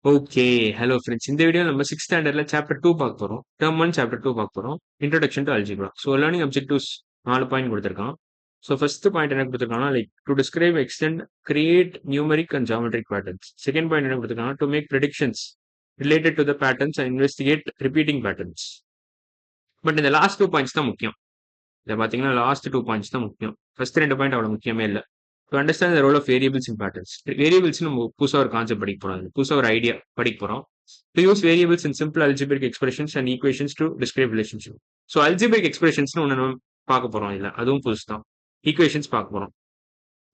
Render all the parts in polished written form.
Okay. Hello friends. இந்த வீடியோல நம்ம 6த் ஸ்டாண்டர்ட்ல சாப்டர் 2 பார்க்க போறோம். டெர்ம் 1 சாப்டர் 2 பார்க்க போறோம். Introduction to algebra. So learning objectives 4 point குடுத்திருக்கான். ஸோ ஃபர்ஸ்ட் பாயிண்ட் என்ன குடுத்திருக்கான்னா, like to describe, extend, create numeric and geometric patterns. Second point என்ன குடுத்திருக்காங்கன்னா, to make predictions related to the patterns and investigate repeating patterns. But இந்த last 2 points தான் முக்கியம். இத பார்த்தீங்கன்னா லாஸ்ட் 2 பாயிண்ட்ஸ் தான் முக்கியம். ஃபர்ஸ்ட் 2 பாயிண்ட் அவ்வளவு முக்கியமே இல்ல. To understand the role of variables in patterns. Variables நம்ம புதுசா ஒரு கான்செப்ட் படிக்க போறோம். புதுசா ஒரு ஐடியா படிக்க போறோம். To use variables in simple algebraic expressions and equations to describe relationship. So algebraic expressions ஒன்னு நம்ம பார்க்க போறோம் இதுல. அதுவும் புதுசு தான். ஈக்குவேஷன்ஸ் பார்க்க போறோம்.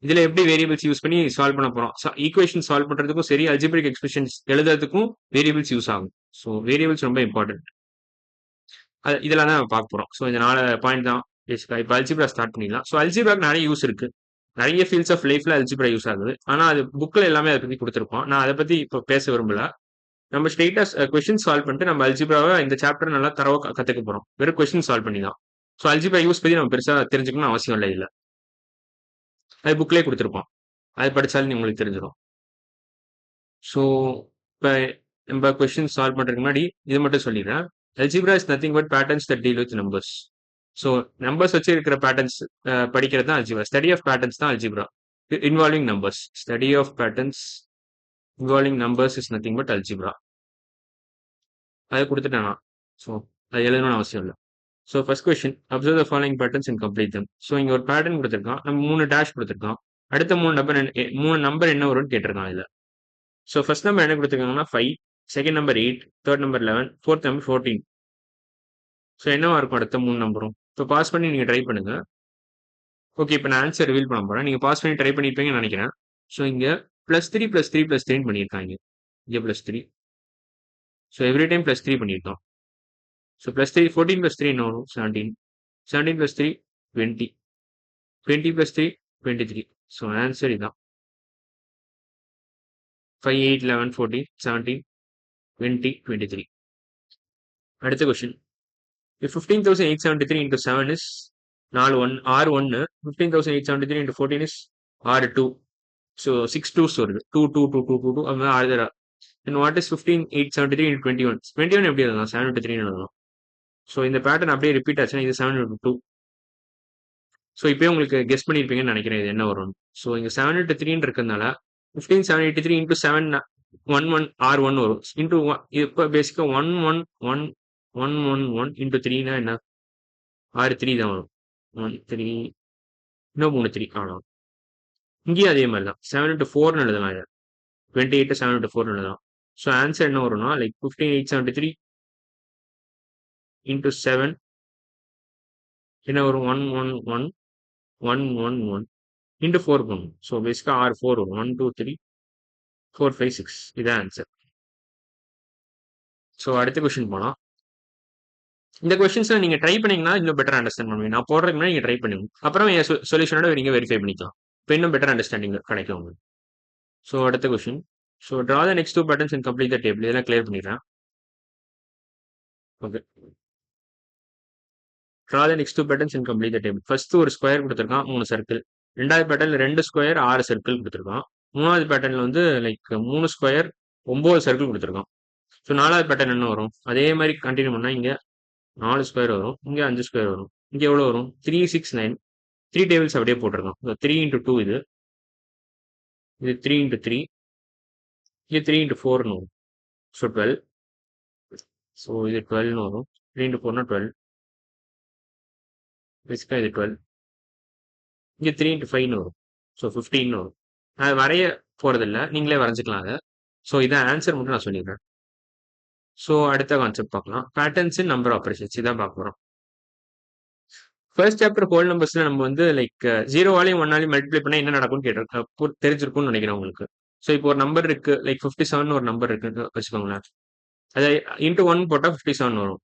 இதுல எப்படி வேரியபிள்ஸ் யூஸ் பண்ணி சால்வ் பண்ண போறோம். ஈக்குவேஷன் சால்வ் பண்றதுக்கும் சரி, அல்ஜிபிரிக் எக்ஸ்பிரஷன்ஸ் எழுதுறதுக்கும் வேரியபிள்ஸ் யூஸ் ஆகும். ஸோ வேரியபிள்ஸ் ரொம்ப இம்பார்ட்டன்ட். இதெல்லாம் தான் பார்க்க போறோம். ஸோ இந்த 4 பாயிண்ட் தான் பேசிக்கா. இப்போ அல்ஜிப்ரா ஸ்டார்ட் பண்ணிடலாம். ஸோ அல்ஜிப்ராக்கு நிறைய யூஸ் இருக்கு. நிறைய ஃபீல்ட்ஸ் ஆஃப் லைஃப்ல அல்ஜிப்ரா யூஸ் ஆகுது. ஆனா அது புக்ல எல்லாமே அதை பத்தி கொடுத்துருப்போம். நான் அதை பத்தி இப்போ பேச விரும்பல. நம்ம ஸ்ட்ரெயிட்டா கொஸ்டின் சால்வ் பண்ணிட்டு நம்ம அல்ஜிப்ராவை இந்த சாப்டர் நல்லா தரவா கத்துக்க போறோம். வெறும் கொஸ்டின் சால்வ் பண்ணி தான். ஸோ அல்ஜிப்ரா யூஸ் பத்தி நம்ம பெருசா தெரிஞ்சுக்கணும்னு அவசியம் இல்லை இல்ல. அது புக்லேயே கொடுத்துருப்போம். அது படிச்சாலும் உங்களுக்கு தெரிஞ்சிடும். ஸோ இப்போ நம்ம கொஸ்டின் சால்வ் பண்றதுக்கு முன்னாடி இது மட்டும் சொல்லிடுறேன். Algebra is nothing but patterns that deal with numbers. So numbers வச்சு இருக்கிற பேட்டர்ன்ஸ் படிக்கிறது தான் அல்ஜிப்ரா. ஸ்டடி ஆஃப் பேட்டர்ன்ஸ் தான் algebra. Involving numbers. Study of patterns involving numbers is nothing but algebra. அதை கொடுத்துட்டேன் நான். ஸோ அது எழுதணும்னு அவசியம் இல்லை. So first question, observe the following patterns and complete them. So இங்க ஒரு பேட்டர்ன் கொடுத்துருக்கான். நம்ம 3 டேஷ் கொடுத்துருக்கான். அடுத்த 3 நம்பர் என்ன வரும்னு கேட்டிருக்கான் இதுல. ஸோ ஃபர்ஸ்ட் நம்பர் என்ன கொடுத்துருக்காங்கன்னா 5, second number 8, third number 11, fourth number 14. So என்னவா இருக்கும் அடுத்த 3 நம்பரும்? இப்போ பாஸ் பண்ணி நீங்க ட்ரை பண்ணுங்க. ஓகே, இப்போ நான் ஆன்சர் ரிவீல் பண்ண போறேன். நீங்க பாஸ் பண்ணி ட்ரை பண்ணிருப்பீங்கன்னு நினைக்கிறேன். ஸோ இங்க +3 +3 +3 பண்ணியிருக்காங்க. இங்க +3. ஸோ எவ்ரி டைம் +3 பண்ணியிருக்கோம். ஸோ +3, 14 +3 என்ன வரும்? 17. 17 +3 20. 20 +3 23. ஸோ ஆன்சர் இதான். 5, 8, 11, 14, 17, 20, 23. அடுத்த question. If 15,873 into 7 is 4 R1, 15,873 into 14 is R2. So 6 2s வருது. 2 2 2 2 2 2 அது மாதிரி ஆறுதரா. And what is 15,873 into 21? 21 எப்படி எழுதலாம்? 7 into 3 எழுதலாம். ஸோ இந்த பேட்டர்ன் அப்படியே ரிப்பீட் ஆச்சுன்னா இது 7 into 2. ஸோ இப்போயே உங்களுக்கு கெஸ் பண்ணியிருப்பீங்கன்னு நினைக்கிறேன் இது என்ன வரும். ஸோ இங்க 7 into 3 இருக்கிறதுனால 15,783 into 7 11 R1 வரும். இன்டூ இப்போ பேசிக்கா 1 1 1 1 1 1 into 3னா என்ன? R3 தான் வரும். 1 3 இன்னும் 3 3 அவ்வளோ. இங்கேயும் அதே மாதிரி தான் 7 into 4னு எழுதலாம். 28 7 into 4னு எழுதலாம். ஸோ ஆன்சர் என்ன வரும்னா லைக் 15,873 into 7 என்ன வரும்? 1 1 1 1 1 1 into 4 பண்ணும். ஸோ பேசிக்கா R4 வரும். 1 2 3 4 5 6 இதான் ஆன்சர். ஸோ அடுத்த கொஸ்டின் போலாம். இந்த கொஸ்டின்ஸ்ல நீங்க ட்ரை பண்ணீங்கன்னா இன்னும் பெட்டர் அண்டர்ஸ்டாண்ட் பண்ணுவீங்க. நான் போடுறதுக்கு முன்னாடி நீங்க ட்ரை பண்ணுங்க. அப்புறம் என் சொல்யூஷனோட நீங்க வெரிஃபை பண்ணிக்கலாம். இப்போ இன்னும் பெட்டர் அண்டர்ஸ்டாண்டிங் கிடைக்கும் உங்களுக்கு. ஸோ அடுத்த question. So draw the next 2 patterns and complete the table. இதெல்லாம் கிளியர் பண்ணிடுறேன். Okay. Draw the next 2 patterns and complete the table. First ஒரு ஸ்கொயர் கொடுத்துருக்கான், 3 சர்க்கிள். ரெண்டாவது பேட்டர்ல 2 ஸ்கொயர் 6 சர்க்கிள் கொடுத்துருக்கான். மூணாவது பேட்டர்ல வந்து லைக் 3 ஸ்கொயர் 9 சர்க்கிள் கொடுத்துருக்கான். ஸோ நாலாவது பேட்டர்ன் என்ன வரும்? அதே மாதிரி கண்டினியூ பண்ணா இங்க 4 ஸ்கொயர் வரும். இங்க 5 ஸ்கொயர் வரும். இங்க எவ்வளவு வரும்? 3 6 9. 3 டேபிள்ஸ் அப்படியே போட்டிருக்கோம். 3 into 2 இது 3 into 3. இது 3 into 4னு வரும். ஸோ 12. ஸோ இது 12னு வரும். 3 into 4னா 12. பேசிக்கா இது 12. இங்க 3 into 5னு வரும். ஸோ 15னு வரும். அது வரைய போறதில்ல, நீங்களே வரைஞ்சிக்கலாம் அதை. ஸோ இதான் ஆன்சர் மட்டும் நான் சொல்லிடுறேன். ஸோ அடுத்த கான்செப்ட் பார்க்கலாம். பேட்டர்ன்ஸ் இன் நம்பர் ஆப்பரேஷன்ஸ் இதான் பார்க்க போறோம். ஃபர்ஸ்ட் சாப்டர் ஹோல் நம்பர்ஸ்ல நம்ம வந்து லைக் 0வாலையும் 1ஆலையும் மல்டிப்ளை பண்ணா என்ன நடக்கும்னு கேட்டிருக்கேன். தெரிஞ்சிருக்கும்னு நினைக்கிறேன் உங்களுக்கு. ஸோ இப்போ ஒரு நம்பர் இருக்கு, லைக் 57 ஒரு நம்பர் இருக்குன்னு வச்சுக்கோங்களேன். அதாவது இன்டூ 1 போட்டா 57 வரும்.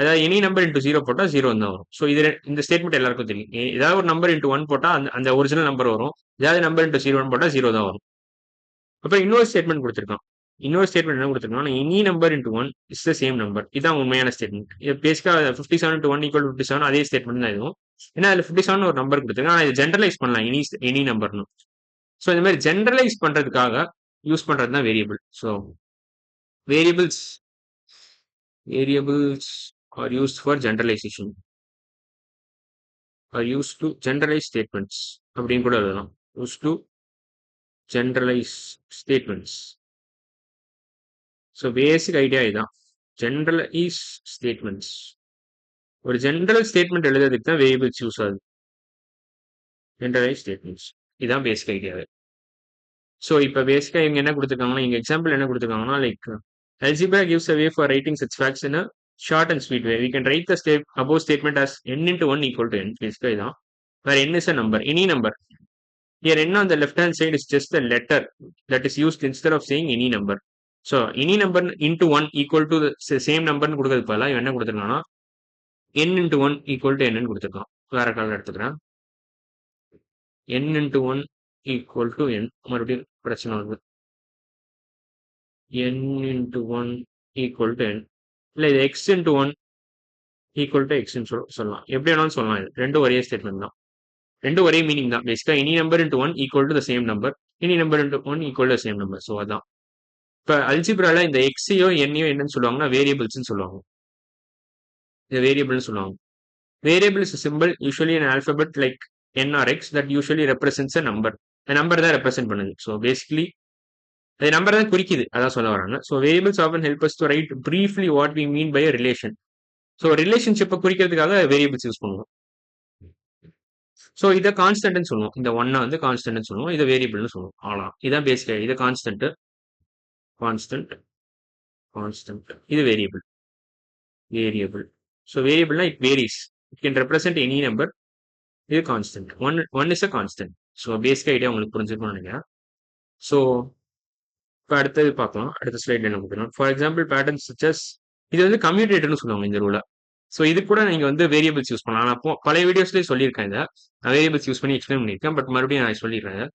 அதாவது எனி நம்பர் இன்டூ 0 போட்டா 0 தான் வரும். ஸோ இது இந்த ஸ்டேட்மெண்ட் எல்லாருக்கும் தெரியும். ஏதாவது ஒரு நம்பர் இன்டூ 1 போட்டா அந்த ஒரிஜினல் நம்பர் வரும். ஏதாவது நம்பர் இன்டூ 0 போட்டா 0 தான் வரும். அப்புறம் இன்னொரு ஸ்டேட்மெண்ட் கொடுத்துருக்கான். இன்னொரு ஸ்டேட்மெண்ட் என்ன கொடுத்துருக்கான்? Any number into 1 is the same number. இதான் உண்மையான ஸ்டேட்மெண்ட். பேசிக்கா 57 into 1 ஈக்குவல் 57 அதே ஸ்டேட்மெண்ட் தான் இதுவும். ஏன்னா அதுல 57 ஒரு நம்பர் கொடுத்துருக்கான். ஆனா இது ஜென்ரலைஸ் பண்ணலாம் எனி நம்பர்னு. ஸோ இந்த மாதிரி ஜென்ரலைஸ் பண்றதுக்காக யூஸ் பண்றது தான் variable. So variables are used for generalization, are used to generalize statements அப்படின்னு கூட எழுதலாம். used to generalize statements. So basic idea இதான், ஜென்ரலைஸ் ஸ்டேட்மெண்ட்ஸ். ஒரு ஜென்ரல் ஸ்டேட்மெண்ட் எழுதுறதுக்கு தான் வேரியபிள்ஸ் யூஸ் ஆகுது. ஜென்ரலைஸ் ஸ்டேட்மெண்ட்ஸ் இதான் பேசிக் ஐடியாவே. ஸோ இப்போ பேசிக்கா இவங்க என்ன கொடுத்துருக்காங்கன்னா, இங்க எக்ஸாம்பிள் என்ன கொடுத்துருக்காங்கன்னா, like algebra gives a way for writing such facts in a short and sweet way. We can write the above statement as n into 1 equal to n. பேசிக்கா இதான். where n is a number, any number. Here n on the left hand side is just the letter that is used instead of saying any number. So any number into 1 equal to the same number னு கொடுக்கறது பதிலா இவன் என்ன கொடுத்துருக்காங்கன்னா n into 1 equal to n னு கொடுத்துருக்கான். வேற காலம் எடுத்துக்கிறேன். n into 1 equal to n. மறுபடியும் பிரச்சனை வருது. n into 1 equal to n. இல்ல இது x into 1 equal to x ன்னு சொல்லலாம். எப்படி வேணாலும் சொல்லலாம். இது ரெண்டும் ஒரே ஸ்டேட்மெண்ட் தான், ரெண்டும் ஒரே மீனிங் தான். பேசிக்கா any number into 1 equal to the same number, any number into 1 equal to the same number. So அதான் இப்ப அல்ஜிப்ரால இந்த எக்ஸையோ என்னையோ என்னன்னு சொல்லுவாங்கன்னா வேரியபிள்ஸ்ன்னு சொல்லுவாங்க. இது வேரியபிள்னு சொல்லுவாங்க. Variable is a symbol usually in alphabet like n or x that usually represents a number. A number தான் represent பண்ணுது. So basically அது நம்பர் தான் குறிக்குது, அதான் சொல்ல வராங்க. So variables often help us to write briefly what we mean by a relation. So ரிலேஷன்ஷிப்பை குறிக்கிறதுக்காக variables use பண்ணுவோம். ஸோ இதை கான்ஸ்டன்ட்னு சொல்லுவோம். இந்த ஒன்னை வந்து கான்ஸ்டன்ட்னு சொல்லுவோம், இதை வேரியபிள்னு சொல்லுவோம். அவ்வளோதான், இதான் பேசிக்கா. இது கான்ஸ்டன்ட், இது வேரியபிள். ஸோ வேரியபிள்னா it varies, it can represent any number. இது constant, one is a constant. So basic idea உங்களுக்கு புரிஞ்சிருக்கும்னு நினைக்கிறேன். ஸோ இப்போ அடுத்தது பார்க்கலாம். அடுத்த ஸ்லைட்ல என்ன பார்க்கலாம். ஃபார் எக்ஸாம்பிள் பேட்டர்ன்ஸ் சச்சஸ், இது வந்து கம்யூட்டேட்டர்னு சொல்லுவாங்க இந்த ரூலை. ஸோ இது கூட நீங்க வந்து வேரியபிள்ஸ் யூஸ் பண்ணலாம். நான் பழைய வீடியோஸ்லேயே சொல்லியிருக்கேன், இதை நான் வேரியபிள்ஸ் யூஸ் பண்ணி எக்ஸ்பிளைன் பண்ணியிருக்கேன். பட் மறுபடியும் நான் சொல்லிடுறேன்.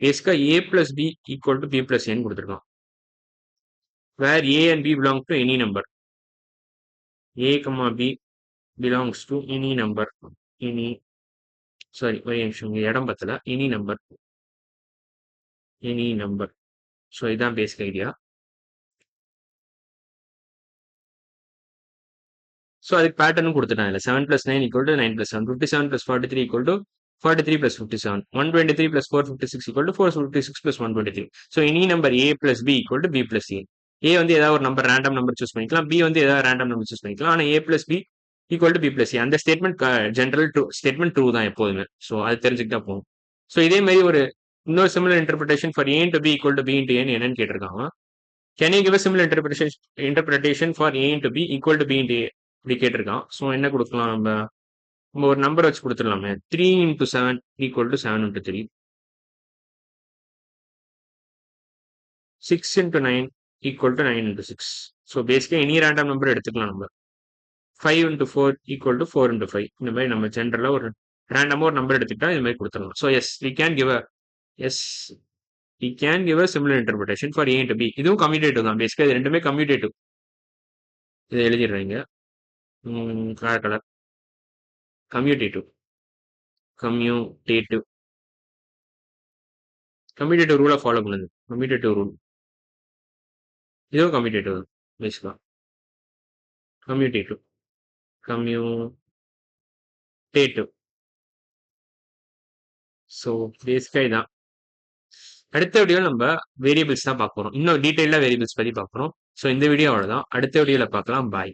பேசிக்கா a plus b equal to b plus n கொடுத்துருக்கோம். where a and b belong to any number. a, b belongs to any number. ஒரே நிமிஷம், இடம் பத்தல. Any number. ஸோ இதுதான் பேசிக் ஐடியா. ஸோ அதுக்கு பேட்டர்னும் கொடுத்துட்டாங்க. இல்லை 7 + 9 = 9 + 7, 57 + 43 = 43 + 57, 123 + 456 = 456 + 123. So any number a plus b = b plus a. a வந்து ஏதாவது ஒரு நம்பர் ரேண்டம் நம்பர் சூஸ் பண்ணிக்கலாம், b வந்து ஏதாவது ரேண்டம் நம்பர் சூஸ் பண்ணிக்கலாம். ஆனால் a plus b = b plus a அந்த ஸ்டேட்மெண்ட் ஜென்ரல் ஸ்டேட்மெண்ட் ட்ரூ தான் எப்போதுமே. ஸோ அது தெரிஞ்சுக்கிட்டா போகும். ஸோ இதே மாதிரி ஒரு இன்னொரு similar interpretation for a into b = b into n என்னன்னு கேட்டிருக்காங்க. Can you give a similar interpretation for a into b equal to b into a? இப்படி கேட்டிருக்கான். ஸோ என்ன கொடுக்கலாம், நம்ம ஒரு நம்பர் வச்சு கொடுத்துடலாமே. 3 into 7 = 7 into 3. 6 into 9 = 9 into 6. So பேசிக்கா எனி ரேண்டம் நம்பர் எடுத்துக்கலாம் நம்ம. 5 into 4 = 4 into 5. இந்த மாதிரி நம்ம ஜென்ரலா ஒரு ரேண்டமா ஒரு நம்பர் எடுத்துக்கிட்டா இது மாதிரி கொடுத்துடலாம். So we can give a similar interpretation for a into b. இதுவும் கம்யூட்டேட்டிவ் தான். பேசிக்கா இது ரெண்டுமே கம்யூட்டேட்டிவ். இதை எழுதிடுறீங்க. கலர் கம்யூட்டேட்டிவ் ரூலை ஃபாலோ பண்ணுது. கம்யூட்டேட்டிவ் ரூல் இதுவும் கம்யூட்டேட்டிவ் தான். பேசிக்கா கம்யூட்டேட்டிவ். ஸோ பேசிக்கா இதான். அடுத்த வீடியோ நம்ம வேரியபிள்ஸ் தான் பார்க்க போறோம். இன்னும் டீட்டெயிலாக வேரியபிள்ஸ் பற்றி பார்க்க போறோம். ஸோ இந்த வீடியோ அவ்வளோதான். அடுத்த வீடியோவில் பார்க்கலாம். பாய்.